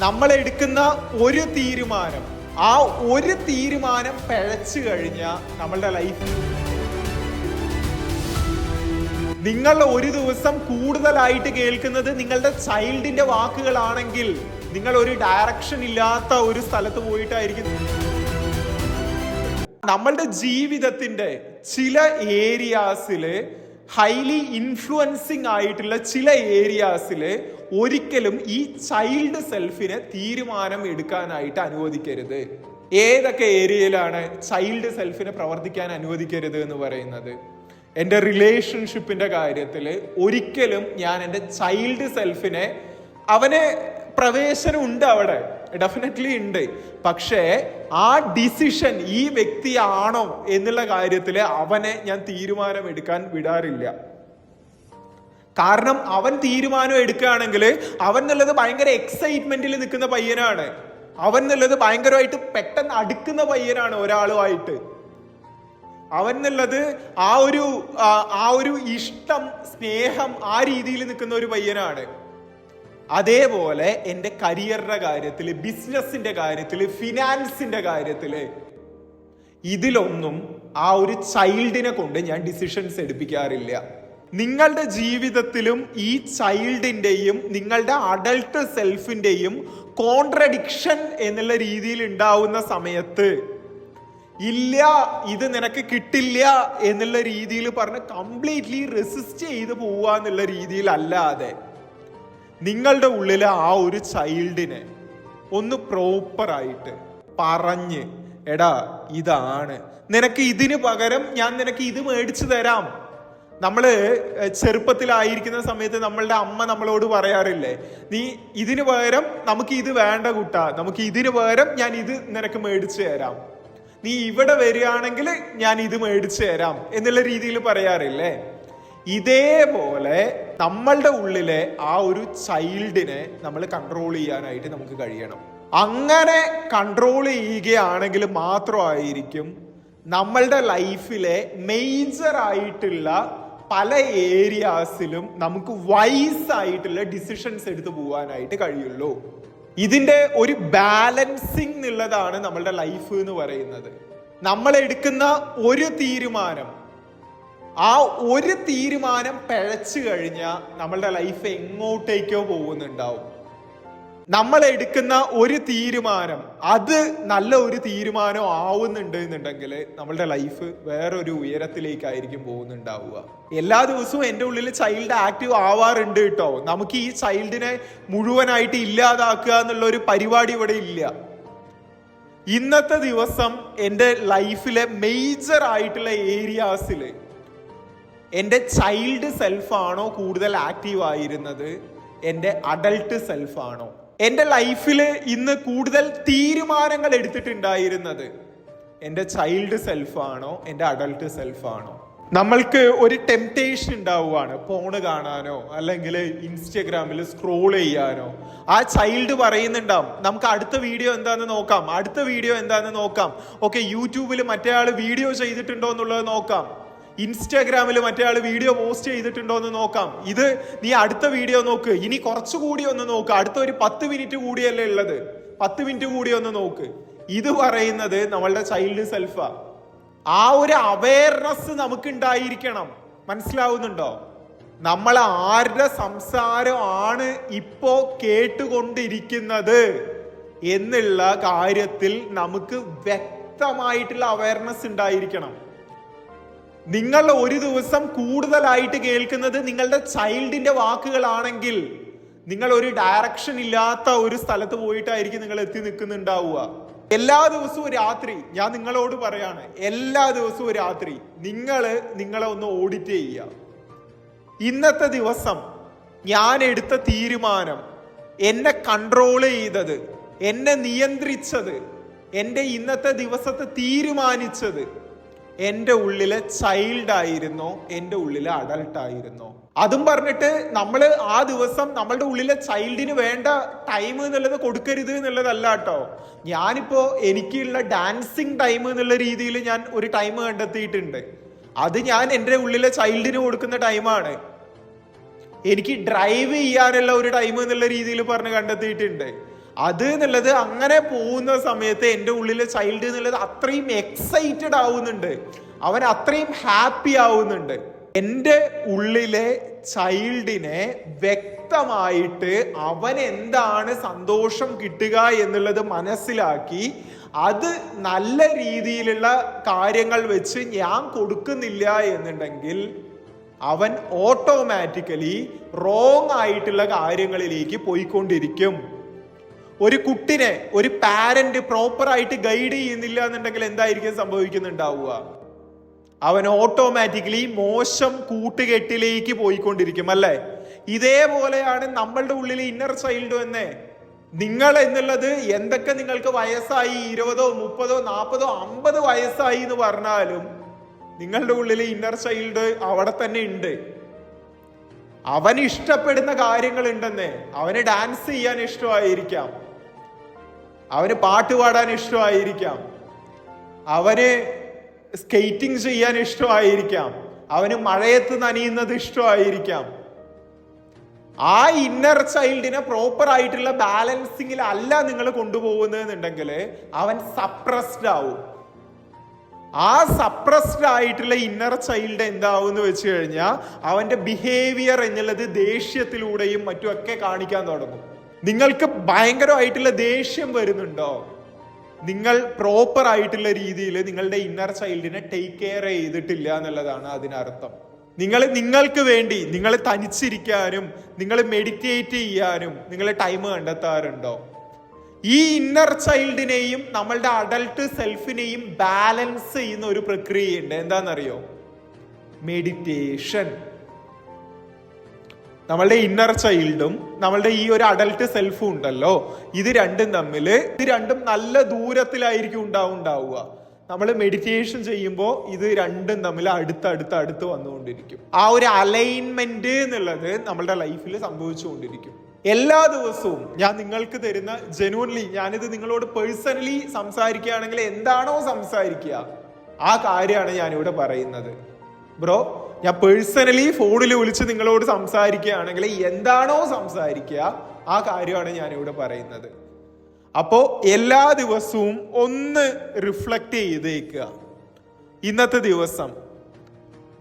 നമ്മൾ എടുക്കുന്ന ഒരു തീരുമാനം, ആ ഒരു തീരുമാനം പിഴച്ചു കഴിഞ്ഞാൽ നമ്മളുടെ ലൈഫ്, നിങ്ങൾ ഒരു ദിവസം കൂടുതലായിട്ട് കേൾക്കുന്നത് നിങ്ങളുടെ ചൈൽഡിന്റെ വാക്കുകളാണെങ്കിൽ നിങ്ങൾ ഒരു ഡയറക്ഷൻ ഇല്ലാത്ത ഒരു സ്ഥലത്ത് പോയിട്ടായിരിക്കും. നമ്മളുടെ ജീവിതത്തിന്റെ ചില ഏരിയാസില് ഹൈലി ഇൻഫ്ലുവൻസിങ് ആയിട്ടുള്ള ചില ഏരിയാസില് ഒരിക്കലും ഈ ചൈൽഡ് സെൽഫിനെ തീരുമാനം എടുക്കാനായിട്ട് അനുവദിക്കരുത്. ഏതൊക്കെ ഏരിയയിലാണ് ചൈൽഡ് സെൽഫിനെ പ്രവർത്തിക്കാൻ അനുവദിക്കരുത് എന്ന് പറയുന്നത്? എൻ്റെ റിലേഷൻഷിപ്പിന്റെ കാര്യത്തിൽ ഒരിക്കലും ഞാൻ എൻ്റെ ചൈൽഡ് സെൽഫിനെ, അവന് പ്രവേശനം ഉണ്ട്, അവിടെ ഡെഫിനറ്റ്ലി ഉണ്ട്, പക്ഷേ ആ ഡിസിഷൻ ഈ വ്യക്തിയാണോ എന്നുള്ള കാര്യത്തിൽ അവനെ ഞാൻ തീരുമാനം എടുക്കാൻ വിടാറില്ല. കാരണം അവൻ തീരുമാനം എടുക്കുകയാണെങ്കിൽ അവൻ എന്നുള്ളത് ഭയങ്കര എക്സൈറ്റ്മെന്റിൽ നിൽക്കുന്ന പയ്യനാണ്, അവൻ എന്നുള്ളത് ഭയങ്കരമായിട്ട് പെട്ടെന്ന് അടുക്കുന്ന പയ്യനാണ് ഒരാളുമായിട്ട്, അവൻ എന്നുള്ളത് ആ ഒരു ഇഷ്ടം, സ്നേഹം, ആ രീതിയിൽ നിൽക്കുന്ന ഒരു പയ്യനാണ്. അതേപോലെ എൻ്റെ കരിയറിന്റെ കാര്യത്തിൽ, ബിസിനസിന്റെ കാര്യത്തിൽ, ഫിനാൻസിന്റെ കാര്യത്തിൽ, ഇതിലൊന്നും ആ ഒരു ചൈൽഡിനെ കൊണ്ട് ഞാൻ ഡിസിഷൻസ് എടുപ്പിക്കാറില്ല. നിങ്ങളുടെ ജീവിതത്തിലും ഈ ചൈൽഡിന്റെയും നിങ്ങളുടെ അഡൾട്ട് സെൽഫിന്റെയും കോൺട്രഡിക്ഷൻ എന്നുള്ള രീതിയിൽ ഉണ്ടാവുന്ന സമയത്ത്, ഇല്ല ഇത് നിനക്ക് കിട്ടില്ല എന്നുള്ള രീതിയിൽ പറഞ്ഞ് കംപ്ലീറ്റ്ലി റെസിസ്റ്റ് ചെയ്ത് പോവുക എന്നുള്ള രീതിയിൽ അല്ലാതെ നിങ്ങളുടെ ഉള്ളിലെ ആ ഒരു ചൈൽഡിനെ ഒന്ന് പ്രോപ്പറായിട്ട് പറഞ്ഞ്, എടാ ഇതാണ് നിനക്ക്, ഇതിന് പകരം ഞാൻ നിനക്ക് ഇത് മേടിച്ചു തരാം. നമ്മള് ചെറുപ്പത്തിലായിരിക്കുന്ന സമയത്ത് നമ്മളുടെ അമ്മ നമ്മളോട് പറയാറില്ലേ, നീ ഇതിന് പകരം നമുക്ക് ഇത് വേണ്ട കുട്ടാ, നമുക്ക് ഇതിന് പകരം ഞാൻ ഇത് നിനക്ക് മേടിച്ചു തരാം, നീ ഇവിടെ വരികയാണെങ്കിൽ ഞാൻ ഇത് മേടിച്ചു തരാം എന്നുള്ള രീതിയിൽ പറയാറില്ലേ? ഇതേപോലെ നമ്മളുടെ ഉള്ളിലെ ആ ഒരു ചൈൽഡിനെ നമ്മൾ കൺട്രോൾ ചെയ്യാനായിട്ട് നമുക്ക് കഴിയണം. അങ്ങനെ കൺട്രോൾ ചെയ്യുകയാണെങ്കിൽ മാത്രമായിരിക്കും നമ്മളുടെ ലൈഫിലെ മേജർ ആയിട്ടുള്ള പല ഏരിയാസിലും നമുക്ക് വൈസ് ആയിട്ടുള്ള ഡിസിഷൻസ് എടുത്തു പോകാനായിട്ട് കഴിയുള്ളൂ. ഇതിന്റെ ഒരു ബാലൻസിങ് എന്നുള്ളതാണ് നമ്മളുടെ ലൈഫ് എന്ന് പറയുന്നത്. നമ്മൾ എടുക്കുന്ന ഒരു തീരുമാനം, ആ ഒരു തീരുമാനം പിഴച്ചു കഴിഞ്ഞാൽ നമ്മളുടെ ലൈഫ് എങ്ങോട്ടേക്കോ പോകുന്നുണ്ടാവും. നമ്മൾ എടുക്കുന്ന ഒരു തീരുമാനം അത് നല്ല ഒരു തീരുമാനം ആവുന്നുണ്ട് എന്നുണ്ടെങ്കിൽ നമ്മളുടെ ലൈഫ് വേറൊരു ഉയരത്തിലേക്കായിരിക്കും പോകുന്നുണ്ടാവുക. എല്ലാ ദിവസവും എൻ്റെ ഉള്ളിൽ ചൈൽഡ് ആക്റ്റീവ് ആവാറുണ്ട് കേട്ടോ. നമുക്ക് ഈ ചൈൽഡിനെ മുഴുവനായിട്ട് ഇല്ലാതാക്കുക എന്നുള്ള ഒരു പരിപാടി ഇവിടെ ഇല്ല. ഇന്നത്തെ ദിവസം എൻ്റെ ലൈഫിലെ മേജർ ആയിട്ടുള്ള ഏരിയാസിൽ എൻ്റെ ചൈൽഡ് സെൽഫാണോ കൂടുതൽ ആക്റ്റീവ് ആയിരുന്നത്, എൻ്റെ അഡൾട്ട് സെൽഫാണോ? എൻ്റെ ലൈഫിൽ ഇന്ന് കൂടുതൽ തീരുമാനങ്ങൾ എടുത്തിട്ടുണ്ടായിരുന്നത് എൻ്റെ ചൈൽഡ് സെൽഫാണോ, എൻ്റെ അഡൾട്ട് സെൽഫാണോ? നമ്മൾക്ക് ഒരു ടെംപ്റ്റേഷൻ ഉണ്ടാവുകയാണ്, ഫോണ് കാണാനോ അല്ലെങ്കിൽ ഇൻസ്റ്റഗ്രാമിൽ സ്ക്രോൾ ചെയ്യാനോ. ആ ചൈൽഡ് പറയുന്നുണ്ടാവും, നമുക്ക് അടുത്ത വീഡിയോ എന്താന്ന് നോക്കാം, അടുത്ത വീഡിയോ എന്താന്ന് നോക്കാം, ഓക്കെ യൂട്യൂബിൽ മറ്റേ ആൾ വീഡിയോ ചെയ്തിട്ടുണ്ടോ എന്നുള്ളത് നോക്കാം, ഇൻസ്റ്റാഗ്രാമിൽ മറ്റേ ആൾ വീഡിയോ പോസ്റ്റ് ചെയ്തിട്ടുണ്ടോ എന്ന് നോക്കാം, ഇത് നീ അടുത്ത വീഡിയോ നോക്ക്, ഇനി കുറച്ചുകൂടി ഒന്ന് നോക്ക്, അടുത്ത ഒരു 10 മിനിറ്റ് കൂടിയല്ലേ ഉള്ളത്, 10 മിനിറ്റ് കൂടി ഒന്ന് നോക്ക്. ഇത് പറയുന്നത് നമ്മളുടെ ചൈൽഡ് സെൽഫാ. ആ ഒരു അവയർനെസ് നമുക്ക് ഉണ്ടായിരിക്കണം. മനസ്സിലാവുന്നുണ്ടോ? നമ്മൾ ആരുടെ സംസാരമാണ് ഇപ്പോ കേട്ടുകൊണ്ടിരിക്കുന്നത് എന്നുള്ള കാര്യത്തിൽ നമുക്ക് വ്യക്തമായിട്ടുള്ള അവയർനെസ് ഉണ്ടായിരിക്കണം. നിങ്ങൾ ഒരു ദിവസം കൂടുതലായിട്ട് കേൾക്കുന്നത് നിങ്ങളുടെ ചൈൽഡിന്റെ വാക്കുകളാണെങ്കിൽ നിങ്ങൾ ഒരു ഡയറക്ഷൻ ഇല്ലാത്ത ഒരു സ്ഥലത്ത് പോയിട്ടായിരിക്കും നിങ്ങൾ എത്തി നിൽക്കുന്നുണ്ടാവുക. എല്ലാ ദിവസവും രാത്രി ഞാൻ നിങ്ങളോട് പറയാണ്, എല്ലാ ദിവസവും രാത്രി നിങ്ങളെ ഒന്ന് ഓഡിറ്റ് ചെയ്യുക. ഇന്നത്തെ ദിവസം ഞാൻ എടുത്ത തീരുമാനം, എന്നെ കൺട്രോൾ ചെയ്തത്, എന്നെ നിയന്ത്രിച്ചത്, എൻ്റെ ഇന്നത്തെ ദിവസത്തെ തീരുമാനിച്ചത് എൻ്റെ ഉള്ളിലെ ചൈൽഡ് ആയിരുന്നോ, എൻ്റെ ഉള്ളിലെ അഡൾട്ട് ആയിരുന്നോ? അതും പറഞ്ഞിട്ട് നമ്മൾ ആ ദിവസം നമ്മളുടെ ഉള്ളിലെ ചൈൽഡിന് വേണ്ട ടൈം എന്നുള്ളത് കൊടുക്കരുത് എന്നുള്ളതല്ല കേട്ടോ. ഞാനിപ്പോ എനിക്കുള്ള ഡാൻസിങ് ടൈം എന്നുള്ള രീതിയിൽ ഞാൻ ഒരു ടൈം കണ്ടെത്തിയിട്ടുണ്ട്. അത് ഞാൻ എൻ്റെ ഉള്ളിലെ ചൈൽഡിന് കൊടുക്കുന്ന ടൈമാണ്. എനിക്ക് ഡ്രൈവ് ചെയ്യാനുള്ള ഒരു ടൈം എന്നുള്ള രീതിയിൽ പറഞ്ഞ് കണ്ടെത്തിയിട്ടുണ്ട്. അത് എന്നുള്ളത് അങ്ങനെ പോകുന്ന സമയത്ത് എൻ്റെ ഉള്ളിലെ ചൈൽഡ് എന്നുള്ളത് അത്രയും എക്സൈറ്റഡ് ആവുന്നുണ്ട്, അവൻ അത്രയും ഹാപ്പി ആവുന്നുണ്ട്. എൻ്റെ ഉള്ളിലെ ചൈൽഡിനെ വ്യക്തമായിട്ട് അവൻ എന്താണ് സന്തോഷം കിട്ടുക എന്നുള്ളത് മനസ്സിലാക്കി അത് നല്ല രീതിയിലുള്ള കാര്യങ്ങൾ വെച്ച് ഞാൻ കൊടുക്കുന്നില്ല എന്നുണ്ടെങ്കിൽ അവൻ ഓട്ടോമാറ്റിക്കലി റോങ് ആയിട്ടുള്ള കാര്യങ്ങളിലേക്ക് പോയിക്കൊണ്ടിരിക്കും. ഒരു കുട്ടിനെ ഒരു പാരന്റ് പ്രോപ്പറായിട്ട് ഗൈഡ് ചെയ്യുന്നില്ല എന്നുണ്ടെങ്കിൽ എന്തായിരിക്കും സംഭവിക്കുന്നുണ്ടാവുക? അവൻ ഓട്ടോമാറ്റിക്കലി മോശം കൂട്ടുകെട്ടിലേക്ക് പോയിക്കൊണ്ടിരിക്കും, അല്ലേ? ഇതേപോലെയാണ് നമ്മളുടെ ഉള്ളിൽ ഇന്നർ ചൈൽഡ് തന്നെ. നിങ്ങൾ എന്നുള്ളത് എന്തൊക്കെ നിങ്ങൾക്ക് വയസ്സായി 20, 30, 40, 50 വയസ്സായി എന്ന് പറഞ്ഞാലും നിങ്ങളുടെ ഉള്ളിൽ ഇന്നർ ചൈൽഡ് അവിടെ തന്നെ ഉണ്ട്. അവന് ഇഷ്ടപ്പെടുന്ന കാര്യങ്ങൾ ഉണ്ടെന്നേ. അവന് ഡാൻസ് ചെയ്യാൻ ഇഷ്ടമായിരിക്കാം, അവന് പാട്ട് പാടാൻ ഇഷ്ടമായിരിക്കാം, അവന് സ്കേറ്റിംഗ് ചെയ്യാൻ ഇഷ്ടമായിരിക്കാം, അവന് മഴയത്ത് നനയുന്നത് ഇഷ്ടമായിരിക്കാം. ആ ഇന്നർ ചൈൽഡിനെ പ്രോപ്പർ ആയിട്ടുള്ള ബാലൻസിങ്ങിൽ അല്ല നിങ്ങൾ കൊണ്ടുപോകുന്നതെന്നുണ്ടെങ്കിൽ അവൻ സപ്രസ്ഡ് ആവും. ആ സപ്രസ്ഡ് ആയിട്ടുള്ള ഇന്നർ ചൈൽഡ് എന്താവും എന്ന് വെച്ച് കഴിഞ്ഞാൽ അവന്റെ ബിഹേവിയർ എന്നുള്ളത് ദേഷ്യത്തിലൂടെയും മറ്റുമൊക്കെ കാണിക്കാൻ തുടങ്ങും. നിങ്ങൾക്ക് ഭയങ്കരമായിട്ടുള്ള ദേഷ്യം വരുന്നുണ്ടോ? നിങ്ങൾ പ്രോപ്പർ ആയിട്ടുള്ള രീതിയിൽ നിങ്ങളുടെ ഇന്നർ ചൈൽഡിനെ ടേക്ക് കെയർ ചെയ്തിട്ടില്ല എന്നുള്ളതാണ് അതിനർത്ഥം. നിങ്ങൾക്ക് വേണ്ടി നിങ്ങൾ തനിച്ചിരിക്കാനും നിങ്ങൾ മെഡിറ്റേറ്റ് ചെയ്യാനും നിങ്ങൾ ടൈം കണ്ടെത്താറുണ്ടോ? ഈ ഇന്നർ ചൈൽഡിനെയും നമ്മളുടെ അഡൽട്ട് സെൽഫിനെയും ബാലൻസ് ചെയ്യുന്ന ഒരു പ്രക്രിയയുണ്ട്. എന്താണെന്നറിയോ? മെഡിറ്റേഷൻ. നമ്മളുടെ ഇന്നർ ചൈൽഡും നമ്മളുടെ ഈ ഒരു അഡൽട്ട് സെൽഫും ഉണ്ടല്ലോ, ഇത് രണ്ടും നല്ല ദൂരത്തിലായിരിക്കും ഉണ്ടാവുക. നമ്മൾ മെഡിറ്റേഷൻ ചെയ്യുമ്പോൾ ഇത് രണ്ടും തമ്മിൽ അടുത്ത് വന്നുകൊണ്ടിരിക്കും. ആ ഒരു അലൈൻമെന്റ് എന്നുള്ളത് നമ്മളുടെ ലൈഫിൽ സംഭവിച്ചുകൊണ്ടിരിക്കും. എല്ലാ ദിവസവും ഞാൻ നിങ്ങൾക്ക് തരുന്ന ജെന്യുവൻലി, ഞാനിത് നിങ്ങളോട് പേഴ്സണലി സംസാരിക്കുകയാണെങ്കിൽ എന്താണോ സംസാരിക്കുക ആ കാര്യമാണ് ഞാനിവിടെ പറയുന്നത്. ബ്രോ, ഞാൻ പേഴ്സണലി ഫോണിൽ വിളിച്ച് നിങ്ങളോട് സംസാരിക്കുകയാണെങ്കിൽ എന്താണോ സംസാരിക്കുക ആ കാര്യമാണ് ഞാനിവിടെ പറയുന്നത്. അപ്പോ എല്ലാ ദിവസവും ഒന്ന് റിഫ്ലക്റ്റ് ചെയ്തേക്കുക. ഇന്നത്തെ ദിവസം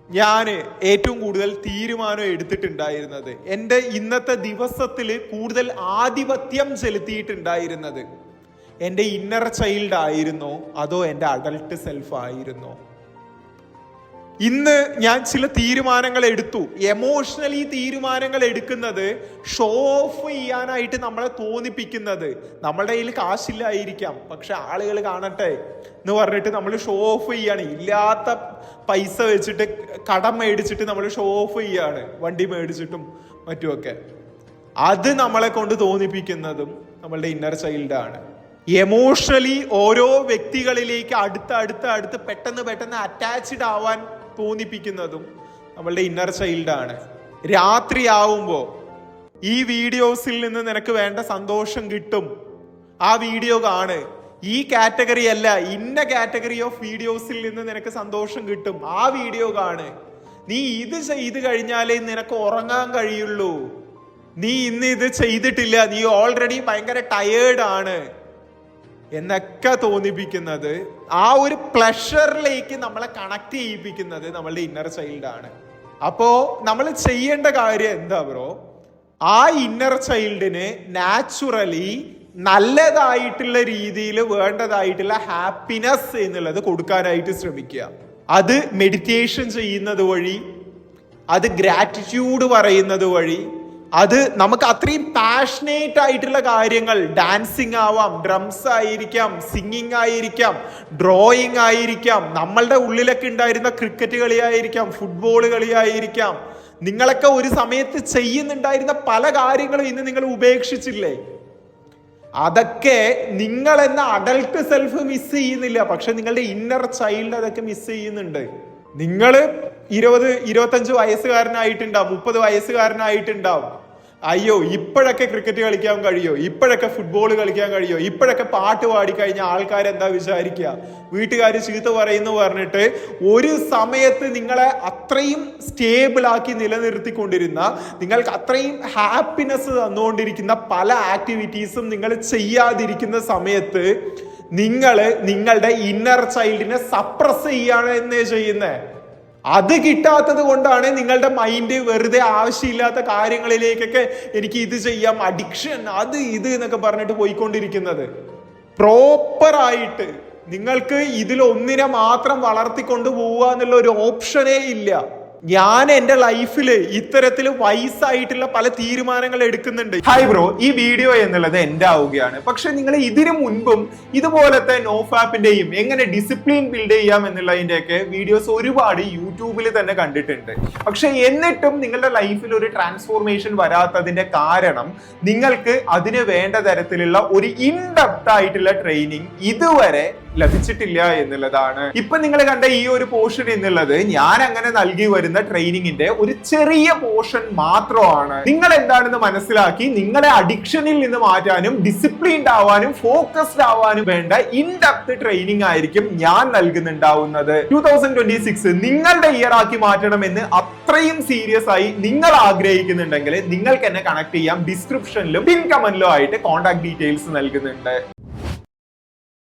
ഞാൻ ഏറ്റവും കൂടുതൽ തീരുമാനം എടുത്തിട്ടുണ്ടായിരുന്നത്, എൻ്റെ ഇന്നത്തെ ദിവസത്തിൽ കൂടുതൽ ആധിപത്യം ചെലുത്തിയിട്ടുണ്ടായിരുന്നത് എൻ്റെ ഇന്നർ ചൈൽഡ് ആയിരുന്നോ അതോ എൻ്റെ അഡൽട്ട് സെൽഫ് ആയിരുന്നോ? ഇന്ന് ഞാൻ ചില തീരുമാനങ്ങൾ എടുത്തു. എമോഷണലി തീരുമാനങ്ങൾ എടുക്കുന്നത് ഷോ ഓഫ് ചെയ്യാനായിട്ട് നമ്മളെ തോന്നിപ്പിക്കുന്നത്. നമ്മളുടെ കയ്യിൽ കാശില്ലായിരിക്കാം, പക്ഷെ ആളുകൾ കാണട്ടെ എന്ന് പറഞ്ഞിട്ട് നമ്മൾ ഷോ ഓഫ് ചെയ്യാണ്. ഇല്ലാത്ത പൈസ വെച്ചിട്ട് കടം മേടിച്ചിട്ട് നമ്മൾ ഷോ ഓഫ് ചെയ്യാണ്, വണ്ടി മേടിച്ചിട്ടും മറ്റുമൊക്കെ. അത് നമ്മളെ കൊണ്ട് തോന്നിപ്പിക്കുന്നതും നമ്മളുടെ ഇന്നർ ചൈൽഡാണ്. എമോഷണലി ഓരോ വ്യക്തികളിലേക്ക് അടുത്ത് പെട്ടെന്ന് അറ്റാച്ച്ഡ് ആവാൻ തോന്നിപ്പിക്കുന്നതും നമ്മളുടെ ഇന്നർ ചൈൽഡാണ്. രാത്രി ആവുമ്പോൾ ഈ വീഡിയോസിൽ നിന്ന് നിനക്ക് വേണ്ട സന്തോഷം കിട്ടും, ആ വീഡിയോ കാണ്. ഈ കാറ്റഗറി അല്ല, ഇന്ന കാറ്റഗറി ഓഫ് വീഡിയോസിൽ നിന്ന് നിനക്ക് സന്തോഷം കിട്ടും, ആ വീഡിയോ കാണ്. നീ ഇത് ചെയ്ത് കഴിഞ്ഞാലേ നിനക്ക് ഉറങ്ങാൻ കഴിയുള്ളൂ. നീ ഇന്ന് ഇത് ചെയ്തിട്ടില്ല, നീ ഓൾറെഡി ഭയങ്കര ടയേർഡ് ആണ് എന്നൊക്കെ തോന്നിപ്പിക്കുന്നത്, ആ ഒരു പ്ലഷറിലേക്ക് നമ്മളെ കണക്ട് ചെയ്യിപ്പിക്കുന്നത് നമ്മളുടെ ഇന്നർ ചൈൽഡാണ്. അപ്പോ നമ്മൾ ചെയ്യേണ്ട കാര്യം എന്താ ബ്രോ? ആ ഇന്നർ ചൈൽഡിന് നാച്ചുറലി നല്ലതായിട്ടുള്ള രീതിയിൽ വേണ്ടതായിട്ടുള്ള ഹാപ്പിനെസ് എന്നുള്ളത് കൊടുക്കാനായിട്ട് ശ്രമിക്കുക. അത് മെഡിറ്റേഷൻ ചെയ്യുന്നത് വഴി, അത് ഗ്രാറ്റിറ്റ്യൂഡ് പറയുന്നത് വഴി, അത് നമുക്ക് അത്രയും പാഷനേറ്റ് ആയിട്ടുള്ള കാര്യങ്ങൾ, ഡാൻസിങ് ആവാം, ഡ്രംസ് ആയിരിക്കാം, സിംഗിങ് ആയിരിക്കാം, ഡ്രോയിങ് ആയിരിക്കാം, നമ്മളുടെ ഉള്ളിലൊക്കെ ഉണ്ടായിരുന്ന ക്രിക്കറ്റ് കളിയായിരിക്കാം, ഫുട്ബോൾ കളിയായിരിക്കാം. നിങ്ങളൊക്കെ ഒരു സമയത്ത് ചെയ്യുന്നുണ്ടായിരുന്ന പല കാര്യങ്ങളും ഇന്ന് നിങ്ങൾ ഉപേക്ഷിച്ചില്ലേ? അതൊക്കെ നിങ്ങൾ എന്ന അഡൽട്ട് സെൽഫ് മിസ് ചെയ്യുന്നില്ല, പക്ഷെ നിങ്ങളുടെ ഇന്നർ ചൈൽഡ് അതൊക്കെ മിസ് ചെയ്യുന്നുണ്ട്. നിങ്ങൾ 20-25 വയസ്സുകാരനായിട്ടുണ്ടാവും, 30 വയസ്സുകാരനായിട്ടുണ്ടാവും. അയ്യോ ഇപ്പോഴൊക്കെ ക്രിക്കറ്റ് കളിക്കാൻ കഴിയോ, ഇപ്പോഴൊക്കെ ഫുട്ബോൾ കളിക്കാൻ കഴിയോ, ഇപ്പോഴൊക്കെ പാട്ട് പാടി കഴിഞ്ഞാൽ ആൾക്കാരെന്താ വിചാരിക്കുക, വീട്ടുകാർ ചീത്ത പറയുന്നു പറഞ്ഞിട്ട് ഒരു സമയത്ത് നിങ്ങളെ അത്രയും സ്റ്റേബിൾ ആക്കി നിലനിർത്തിക്കൊണ്ടിരുന്ന, നിങ്ങൾക്ക് അത്രയും ഹാപ്പിനെസ് തന്നുകൊണ്ടിരിക്കുന്ന പല ആക്ടിവിറ്റീസും നിങ്ങൾ ചെയ്യാതിരിക്കുന്ന സമയത്ത് നിങ്ങൾ നിങ്ങളുടെ ഇന്നർ ചൈൽഡിനെ സപ്രസ് ചെയ്യാണ് എന്നേ ചെയ്യുന്നത്. അത് കിട്ടാത്തത് കൊണ്ടാണ് നിങ്ങളുടെ മൈൻഡ് വെറുതെ ആവശ്യമില്ലാത്ത കാര്യങ്ങളിലേക്കൊക്കെ എനിക്ക് ഇത് ചെയ്യാം, അഡിക്ഷൻ അത് ഇത് എന്നൊക്കെ പറഞ്ഞിട്ട് പോയിക്കൊണ്ടിരിക്കുന്നത്. പ്രോപ്പറായിട്ട് നിങ്ങൾക്ക് ഇതിലൊന്നിനെ മാത്രം വളർത്തിക്കൊണ്ട് പോവുക എന്നുള്ള ഒരു ഓപ്ഷനേ ഇല്ല. ഞാൻ എന്റെ ലൈഫില് ഇത്തരത്തിൽ വയസ്സായിട്ടുള്ള പല തീരുമാനങ്ങൾ എടുക്കുന്നുണ്ട്. ഹായ് ബ്രോ, ഈ വീഡിയോ എന്നുള്ളത് എന്റെ ആവുകയാണ്. പക്ഷെ നിങ്ങൾ ഇതിനു മുൻപും ഇതുപോലത്തെ നോഫാപ്പിന്റെയും എങ്ങനെ ഡിസിപ്ലിൻ ബിൽഡ് ചെയ്യാം എന്നുള്ളതിന്റെ ഒക്കെ വീഡിയോസ് ഒരുപാട് യൂട്യൂബിൽ തന്നെ കണ്ടിട്ടുണ്ട്. പക്ഷെ എന്നിട്ടും നിങ്ങളുടെ ലൈഫിൽ ഒരു ട്രാൻസ്ഫോർമേഷൻ വരാത്തതിന്റെ കാരണം നിങ്ങൾക്ക് അതിന് വേണ്ട തരത്തിലുള്ള ഒരു ഇൻഡെപ്ത് ആയിട്ടുള്ള ട്രെയിനിങ് ഇതുവരെ ലഭിച്ചിട്ടില്ല എന്നുള്ളതാണ്. ഇപ്പൊ നിങ്ങൾ കണ്ട ഈ ഒരു പോർഷൻ എന്നുള്ളത് ഞാൻ അങ്ങനെ നൽകി വരുന്ന ട്രെയിനിങ്ങിന്റെ ഒരു ചെറിയ പോർഷൻ മാത്രമാണ്. നിങ്ങൾ എന്താണെന്ന് മനസ്സിലാക്കി നിങ്ങളെ അഡിക്ഷനിൽ നിന്ന് മാറ്റാനും ഡിസിപ്ലിൻഡ് ആവാനും ഫോക്കസ്ഡ് ആവാനും വേണ്ട ഇൻഡെപ്ത് ട്രെയിനിങ് ആയിരിക്കും ഞാൻ നൽകുന്നുണ്ടാവുന്നത്. 2026 നിങ്ങളുടെ ഇയർ ആക്കി മാറ്റണമെന്ന് അത്രയും സീരിയസ് ആയി നിങ്ങൾ ആഗ്രഹിക്കുന്നുണ്ടെങ്കിൽ നിങ്ങൾക്ക് എന്നെ കണക്ട് ചെയ്യാം. ഡിസ്ക്രിപ്ഷനിലും പിൻ കമന്റിലും ആയിട്ട് കോൺടാക്ട് ഡീറ്റെയിൽസ് നൽകുന്നുണ്ട്.